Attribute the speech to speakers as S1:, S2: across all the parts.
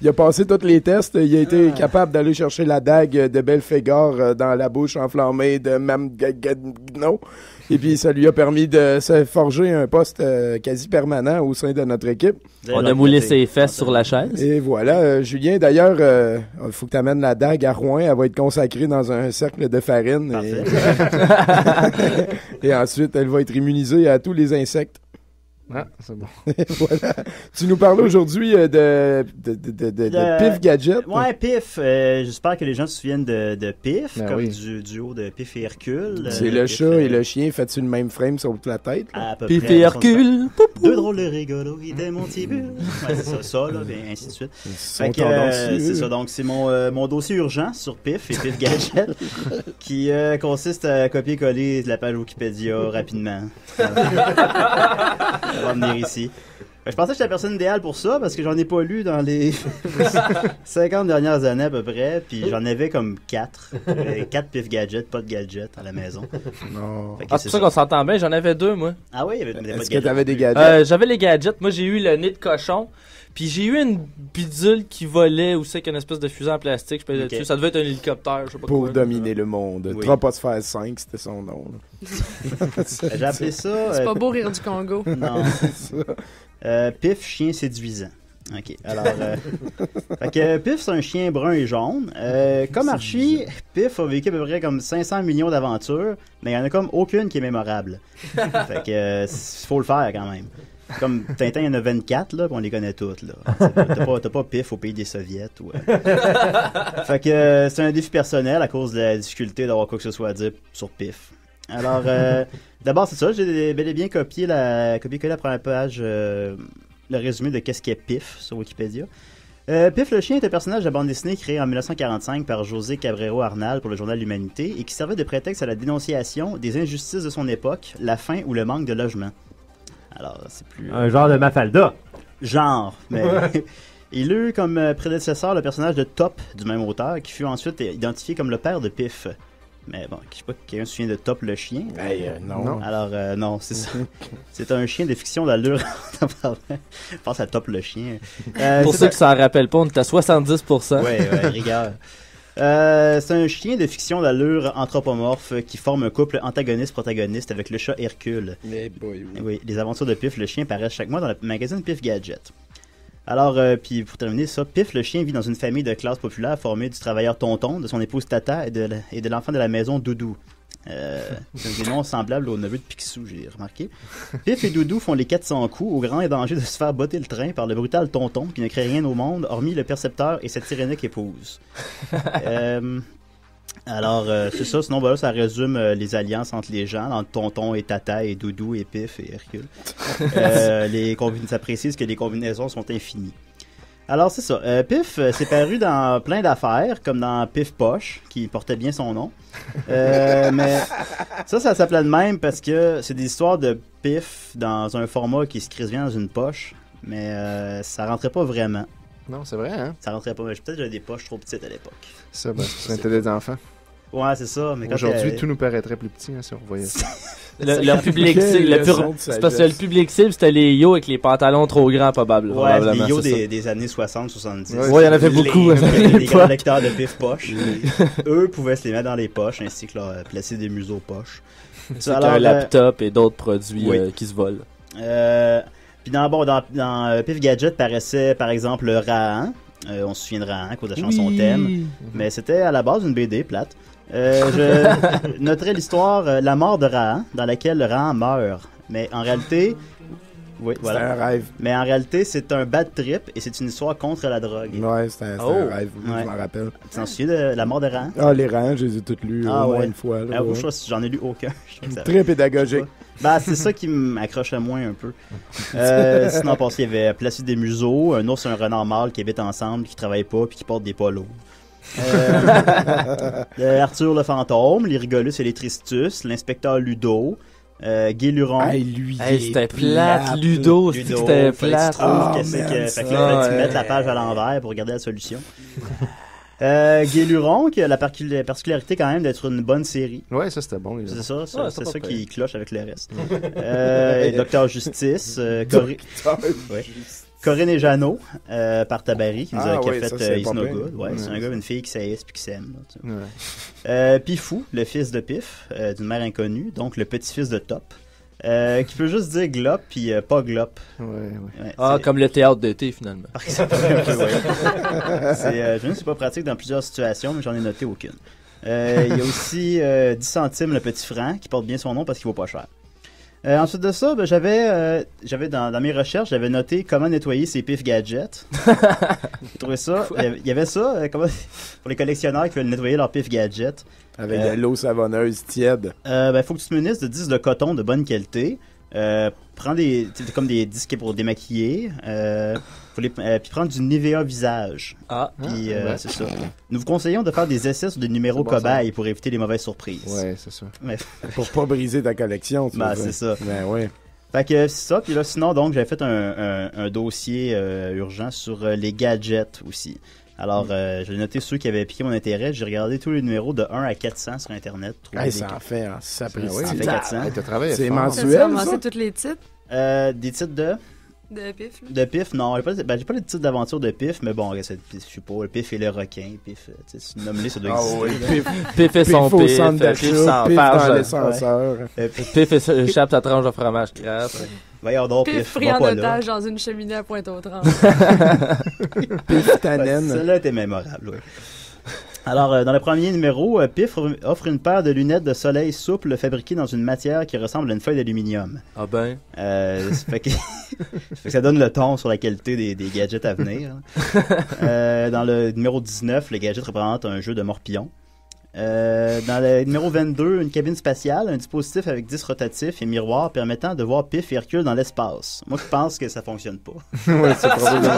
S1: Il a passé tous les tests. Il a été capable d'aller chercher la dague de Belphégor dans la bouche enflammée de Mamgagno. Et puis, ça lui a permis de se forger un poste quasi permanent au sein de notre équipe.
S2: On a moulé ses fesses sur la chaise.
S1: Et voilà. Julien, d'ailleurs, il faut que tu amènes la dague à Rouen. Elle va être consacrée dans un cercle de farine. Et ensuite, elle va être immunisée à tous les insectes.
S3: Ah, c'est bon.
S1: Voilà. Tu nous parles aujourd'hui de Pif Gadget.
S4: Ouais, Pif. J'espère que les gens se souviennent de Pif,
S3: Ben
S4: comme
S3: oui.
S4: du duo de Pif et Hercule.
S1: C'est le
S4: Pif,
S1: chat et le chien. Fais-tu le même frame sur toute la tête?
S4: À peu
S2: Pif
S4: près,
S2: et Hercule.
S4: Deux drôles de rigolos, ils étaient mon petit but. Ouais, c'est ça, là, et ainsi de suite.
S1: Sont
S4: Fait que,
S1: tendancieux.
S4: c'est ça, donc c'est mon dossier urgent sur Pif et Pif Gadget qui consiste à copier-coller de la page Wikipédia rapidement. Ça va venir ici. Je pensais que j'étais la personne idéale pour ça parce que j'en ai pas lu dans les 50 dernières années à peu près, puis j'en avais comme 4. 4 Pif Gadget, pas de gadget à la maison.
S1: Non.
S4: Fait que
S2: Ah, c'est pour ça qu'on s'entend bien. J'en avais 2, moi.
S4: Ah oui, il y avait pas de
S1: Est-ce que
S4: gadget.
S1: t'avais des gadgets?
S2: J'avais les gadgets. Moi, j'ai eu le nez de cochon. Puis j'ai eu une bidule qui volait ou c'est qu'une espèce de fusée en plastique. Je peux
S4: Ok.
S2: dessus. Ça devait être un hélicoptère. Je sais pas
S1: Pour
S2: quoi.
S1: dominer le monde.
S4: Oui.
S1: Troposphère 5, c'était son nom.
S4: J'ai appelé ça...
S5: C'est pas beau rire du Congo.
S4: Non. Pif, chien séduisant. OK. Alors, fait que Pif, c'est un chien brun et jaune. Comme Archie, Pif a vécu à peu près comme 500 millions d'aventures, mais il n'y en a comme aucune qui est mémorable. Fait que, faut le faire quand même. Comme Tintin, il y en a 24, là, puis on les connaît toutes, là. T'as pas Pif au pays des Soviets, ou... Fait que, c'est un défi personnel à cause de la difficulté d'avoir quoi que ce soit à dire sur Pif. Alors, d'abord, c'est ça, j'ai bel et bien copié la première page, le résumé de qu'est-ce qu'est Pif sur Wikipédia. Pif le chien est un personnage de bande dessinée créé en 1945 par José Cabrero Arnal pour le journal L'Humanité et qui servait de prétexte à la dénonciation des injustices de son époque, la faim ou le manque de logement. Alors, c'est plus...
S6: Un genre de Mafalda.
S4: Genre, mais... Il eut comme prédécesseur le personnage de Top du même auteur qui fut ensuite identifié comme le père de Pif. Mais bon, je sais pas, quelqu'un se souvient de Top le chien?
S1: Non.
S4: Alors, non, c'est ça. C'est un chien de fiction d'allure. Je pense à Top le chien.
S2: Pour ceux qui s'en rappellent pas, on est à 70%.
S4: Ouais, rigueur. C'est un chien de fiction d'allure anthropomorphe qui forme un couple antagoniste-protagoniste avec le chat Hercule.
S1: Mais boy, oui.
S4: Oui, les aventures de Pif le chien paraissent chaque mois dans le magazine Pif Gadget. Alors, puis pour terminer ça, Pif le chien vit dans une famille de classe populaire formée du travailleur Tonton, de son épouse Tata et de l'enfant de la maison Doudou. C'est des noms semblables au neveu de Picsou, j'ai remarqué. Pif et Doudou font les 400 coups au grand danger de se faire botter le train par le brutal Tonton qui ne crée rien au monde hormis le percepteur et sa tyrannique épouse. Alors, c'est ça. Sinon, voilà, ça résume les alliances entre les gens, entre Tonton et Tata et Doudou et Pif et Hercule. Ça précise que les combinaisons sont infinies. Alors, c'est ça. Pif s'est paru dans plein d'affaires, comme dans Pif Poche, qui portait bien son nom. Mais ça s'appelait de même parce que c'est des histoires de Pif dans un format qui se crisse bien dans une poche, mais ça rentrait pas vraiment.
S3: Non, c'est vrai, hein?
S4: Ça rentrait pas. Peut-être que j'avais des poches trop petites à l'époque.
S3: Ça, ben, c'est des enfants.
S4: Ouais, c'est ça. Mais quand
S3: aujourd'hui, tout nous paraîtrait plus petit hein, si on voyait ça.
S2: Leur public cible, c'est parce que le public cible, c'était les yo avec les pantalons trop grands, probablement.
S4: Ouais, les yo des années 60-70.
S2: Ouais, il y en avait beaucoup.
S4: Les grands lecteurs de Pif Poche. Eux pouvaient se les mettre dans les poches, ainsi que leur placer des museaux poches.
S2: C'est un laptop et d'autres produits qui se volent.
S4: Puis dans Pif Gadget paraissait, par exemple, le Rahan. On se souvient de Rahan, à cause de la chanson thème. Mais c'était à la base une BD plate. Je noterai l'histoire La mort de Rahan, dans laquelle le Rahan meurt. Mais en réalité... Oui, voilà.
S1: C'est un rêve.
S4: Mais en réalité, c'est un bad trip et c'est une histoire contre la drogue.
S1: Ouais, c'est un rêve, je m'en rappelle.
S4: Tu t'en souviens de La mort de Rahan?
S1: Ah, les Rahan, je les ai toutes lues au moins une fois. Là,
S4: J'en ai lu aucun.
S1: Très pédagogique.
S4: Bah, c'est ça qui m'accrochait moins un peu. Sinon, il y avait Placide des Museaux, un ours et un renard mâle qui habitent ensemble, qui travaillent pas puis qui portent des polos. Arthur le fantôme, les Rigolus et les Tristus, l'inspecteur Ludo, Guy Luron.
S2: C'était plate, Ludo, c'était plate.
S4: Fait que là, tu mets la page à l'envers pour regarder la solution. Guy Luron, qui a la particularité quand même d'être une bonne série.
S3: Ouais, ça c'était bon.
S4: C'est ça qui cloche avec le reste. Docteur Justice, Corinne et Jeannot, par Tabary, qui a
S1: oui,
S4: fait
S1: ça, c'est
S4: It's
S1: pas
S4: No
S1: pire.
S4: Good. Ouais, c'est un gars et une fille qui s'haïssent puis qui s'aiment. Là, tu sais.
S3: Ouais.
S4: Pifou, le fils de Pif, d'une mère inconnue, donc le petit-fils de Top, qui peut juste dire glop puis pas glop.
S3: Ouais.
S4: Ouais,
S2: Ah,
S4: c'est-
S2: comme le théâtre d'été, finalement.
S4: par exemple, un peu, ouais. Je ne suis pas pratique dans plusieurs situations, mais j'en ai noté aucune. Il y a aussi 10 centimes le petit franc, qui porte bien son nom parce qu'il vaut pas cher. Ensuite de ça, ben, j'avais dans mes recherches, j'avais noté comment nettoyer ses pif gadgets. J'ai trouvé ça. Il y avait ça pour les collectionneurs qui veulent nettoyer leur pif gadget.
S1: Avec de l'eau savonneuse tiède.
S4: Ben, faut que tu te munisses de disques de coton de bonne qualité. Prends comme des disques pour démaquiller. Puis prendre du Nivea visage.
S2: Ah.
S4: Puis
S3: ouais.
S4: c'est ça. Nous vous conseillons de faire des essais sur des numéros
S3: C'est bon,
S4: cobayes pour éviter les mauvaises surprises.
S3: Ouais, c'est ça.
S4: Mais,
S1: Pour pas briser ta collection, tu
S4: ben,
S1: veux dire.
S4: c'est ça.
S1: Ben oui.
S4: Fait que c'est ça. Puis là, sinon, donc, j'avais fait un dossier urgent sur les gadgets aussi. Alors, j'ai noté ceux qui avaient piqué mon intérêt. J'ai regardé tous les numéros de 1 à 400 sur Internet. trouvé
S1: Hey,
S4: des-
S1: ça en fait un sapristi.
S3: oui.
S4: Ça fait 400.
S3: Hey, t'as travaillé
S1: C'est
S3: fort.
S1: mensuel.
S5: T'as-tu
S1: Duel,
S5: ramassé
S1: ça?
S5: tous les titres
S4: Des titres de
S5: Pif? Là?
S4: De Pif, non, j'ai pas les titres d'aventure de Pif, mais bon, je sais pas, le Pif et le requin, Pif, tu sais, nomme-les, ça doit
S1: Ah
S4: exister.
S1: oui,
S4: là.
S1: pif,
S2: Pif et son
S1: pif au
S2: pif,
S1: centre
S2: pif
S1: d'achat,
S2: sans
S1: pif dans
S2: farge.
S1: l'ascenseur.
S2: Pif échappe ta tranche de fromage crasse.
S4: Voyons donc,
S5: Pif
S4: Pif,
S5: pris
S4: va
S5: en
S4: pas là.
S5: otage dans une cheminée à Pointe-aux-Trembles.
S1: Pif
S4: Ouais,
S1: tanen.
S4: celle-là était mémorable, oui. Alors, dans le premier numéro, Pif offre une paire de lunettes de soleil souples fabriquées dans une matière qui ressemble à une feuille d'aluminium.
S2: Ah ben.
S4: Ça fait que, ça fait que ça donne le ton sur la qualité des gadgets à venir. Dans le numéro 19, le gadget représente un jeu de morpion. Dans le numéro 22, une cabine spatiale, un dispositif avec 10 rotatifs et miroirs permettant de voir Pif et Hercule dans l'espace. Moi, je pense que ça fonctionne pas.
S3: Ouais, c'est probablement.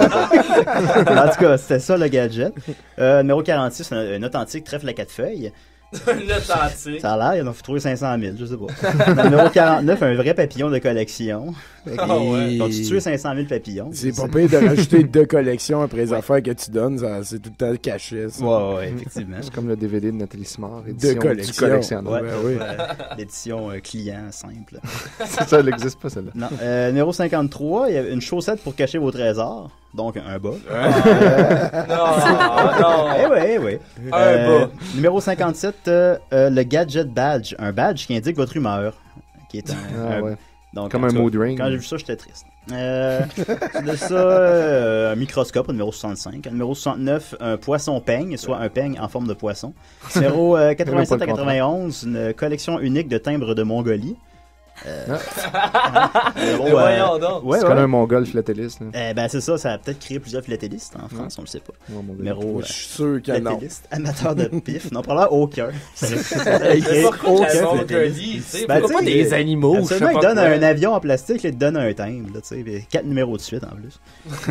S4: En tout cas, c'était ça le gadget. Numéro 46, un authentique trèfle à 4 feuilles.
S2: L'authentique.
S4: Ça a l'air, il en faut trouver 500 000, je sais pas. Dans le numéro 49, un vrai papillon de collection.
S2: Ah ouais.
S4: Donc, tu tues 500 000 papillons.
S1: C'est pas pire de rajouter 2 collections après les affaires que tu donnes. C'est tout le temps caché, ça.
S4: Ouais, effectivement.
S3: C'est comme le DVD de Nathalie Smart,
S1: De
S3: édition du
S1: collection.
S3: collectionneur.
S4: Ouais,
S1: Ben oui.
S4: l'édition client simple.
S3: Ça, elle n'existe pas, celle-là.
S4: Non. Numéro 53, il y a une chaussette pour cacher vos trésors. Donc, un bas.
S2: Non.
S4: Eh oui.
S2: Un bas.
S4: Numéro 57, le Gadget Badge. Un badge qui indique votre humeur. Qui est
S3: Ah, ouais.
S4: donc,
S3: Comme
S4: en
S3: un
S4: tout cas,
S3: mood ring.
S4: Quand j'ai vu ça, j'étais triste. De ça, un microscope, numéro 65. Numéro 69, un poisson peigne, soit un peigne en forme de poisson. Numéro 87 à 91, une collection unique de timbres de Mongolie. Numéro,
S2: Voyons donc.
S4: ouais,
S3: C'est comme un mongol philatéliste. Là.
S4: Ben c'est ça, ça a peut-être créé plusieurs philatélistes en France, on le sait pas.
S3: Ouais, mongol.
S4: Numéro
S1: Je suis sûr que non.
S4: philatéliste, amateur de pif, non, probablement aucun.
S2: Pourquoi la Mongolie, tu sais?
S4: Ben,
S2: Pourquoi pas
S4: tu sais,
S2: des animaux? je sais
S4: Absolument,
S2: pas
S4: il donne
S2: quoi.
S4: un avion en plastique, là, il te donne un timbre, là, tu sais, puis 4 numéros de suite en plus.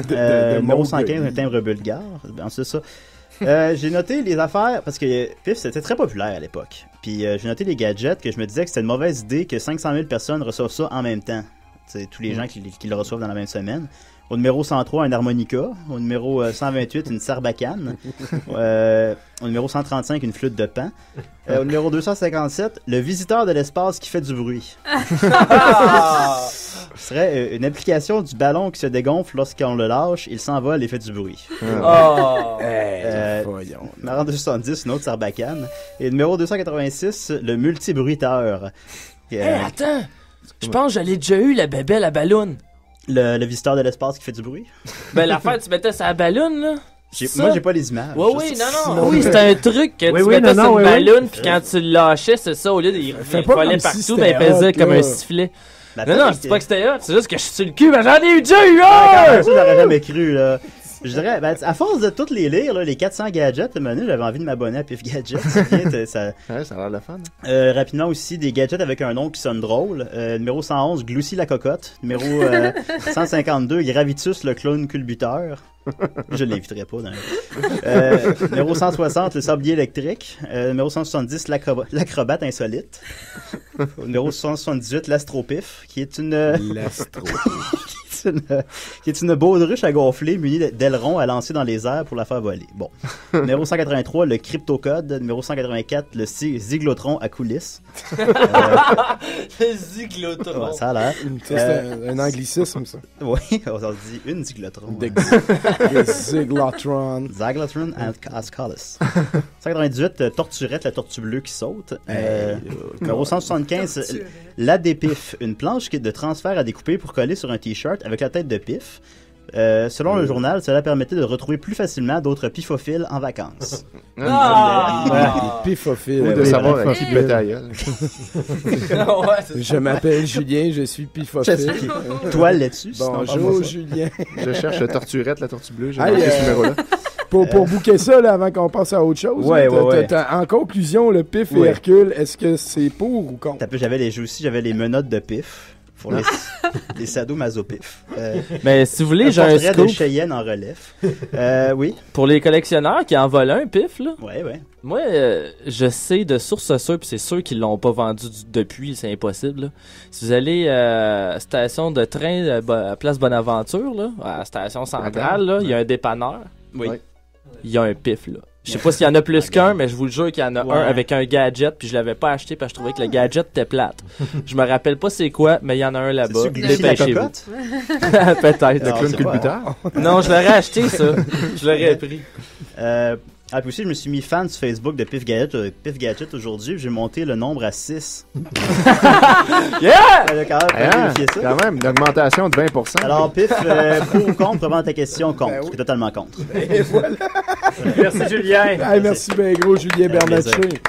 S1: de
S4: Numéro
S1: Mongolie.
S4: 115, un timbre bulgare. Ben, c'est ça. J'ai noté les affaires, parce que Pif, c'était très populaire à l'époque. Puis j'ai noté les gadgets que je me disais que c'était une mauvaise idée que 500 000 personnes reçoivent ça en même temps. C'est tous les gens qui le reçoivent dans la même semaine. Au numéro 103, un harmonica. Au numéro 128, une sarbacane. Au numéro 135, une flûte de pan. Au numéro 257, le visiteur de l'espace qui fait du bruit. Ce serait une application du ballon qui se dégonfle lorsqu'on le lâche, il s'envole et fait du bruit.
S2: Oh.
S1: Voyons.
S4: Numéro 270, une autre sarbacane. Et numéro 286, le multibruiteur.
S2: Attends! Je pense que j'allais déjà eu la bébelle à ballon.
S4: Le visiteur de l'espace qui fait du bruit.
S2: Ben l'affaire, tu mettais ça à ballon, là.
S4: Moi, j'ai pas les images.
S2: Oui, non. Oui, c'était un truc que tu mettais sur une ballon, puis quand tu le lâchais, c'est ça, au lieu d'y
S1: Fais pas
S2: volait
S1: comme
S2: partout,
S1: si
S2: ben il
S1: c'était
S2: faisait
S1: hot,
S2: comme
S1: là.
S2: un sifflet.
S4: Ben,
S2: Non, je dis pas que c'était hot, c'est juste que je suis sur le cul, mais j'en ai déjà eu
S4: Ah,
S2: un!
S4: ça, j'aurais jamais cru, là. Je dirais, ben, à force de toutes les lire, là, les 400 gadgets, j'avais envie de m'abonner à Pif Gadget. Ça,
S3: Ouais, ça a l'air le fun. Hein.
S4: rapidement aussi, des gadgets avec un nom qui sonne drôle. Numéro 111, Glousy la cocotte. Numéro 152, Gravitus le clown culbuteur. Je ne l'inviterai pas. Numéro 160, le sablier électrique. Numéro 170, l'acrobate Numéro 178, l'astropif, qui est une...
S1: L'astro.
S4: qui est une baudruche à gonfler munie d'ailerons à lancer dans les airs pour la faire voler. Bon. Numéro 183, le cryptocode. Numéro 184, le zyglotron à coulisses.
S2: Le zyglotron.
S4: Ouais, ça a l'air.
S1: C'est un anglicisme, ça.
S4: Oui, on dit une zyglotron.
S1: Le zyglotron.
S4: Zyglotron as collis. 198, Torturette, la tortue bleue qui saute. Numéro 175, la dépif, une planche de transfert à découper pour coller sur un t-shirt avec la tête de Pif. Selon le journal, cela permettait de retrouver plus facilement d'autres pifophiles en vacances.
S1: Des pifophiles.
S3: Ou de savoir à qui pète la gueule.
S1: Je m'appelle Julien, je suis pifophile.
S4: Toi là-dessus.
S1: Bonjour Julien.
S3: Je cherche la Torturette, la tortue bleue. J'ai marqué ce numéro-là.
S1: Pour booker ça, là, avant qu'on passe à autre chose,
S4: ouais.
S1: En conclusion, le Pif et Hercule, est-ce que c'est pour ou contre?
S4: J'avais les menottes de Pif. Pour les sadomaso-pif.
S2: Mais si vous voulez, j'ai un
S4: portrait
S2: scoop.
S4: de Cheyenne en relief. Oui.
S2: Pour les collectionneurs qui en volent un Pif, là.
S4: Ouais.
S2: Moi, je sais de source sûre, puis c'est sûr qu'ils l'ont pas vendu depuis, c'est impossible. Là. Si vous allez à station de train à Place Bonaventure, là, à la station centrale, là, il y a un dépanneur. Oui. Il y a un Pif, là. Je sais pas s'il y en a plus qu'un, mais je vous le jure qu'il y en a un avec un gadget, puis je l'avais pas acheté parce que je trouvais que le gadget était plate. Je me rappelle pas c'est quoi, mais il y en a un là-bas. Dépêchez-vous. Peut-être.
S3: Le clown culbuteur?
S2: Non, je l'aurais acheté, ça. Je l'aurais pris.
S4: Puis aussi, je me suis mis fan sur Facebook de Pif Gadget aujourd'hui. J'ai monté le nombre à 6.
S2: Yeah!
S3: Quand même, une augmentation de 20%.
S4: Alors, Pif, pour ou contre, répondre à ta question, contre. Je suis totalement contre.
S1: Et voilà.
S2: Merci, Julien.
S1: Merci bien gros, Julien Bernatchez.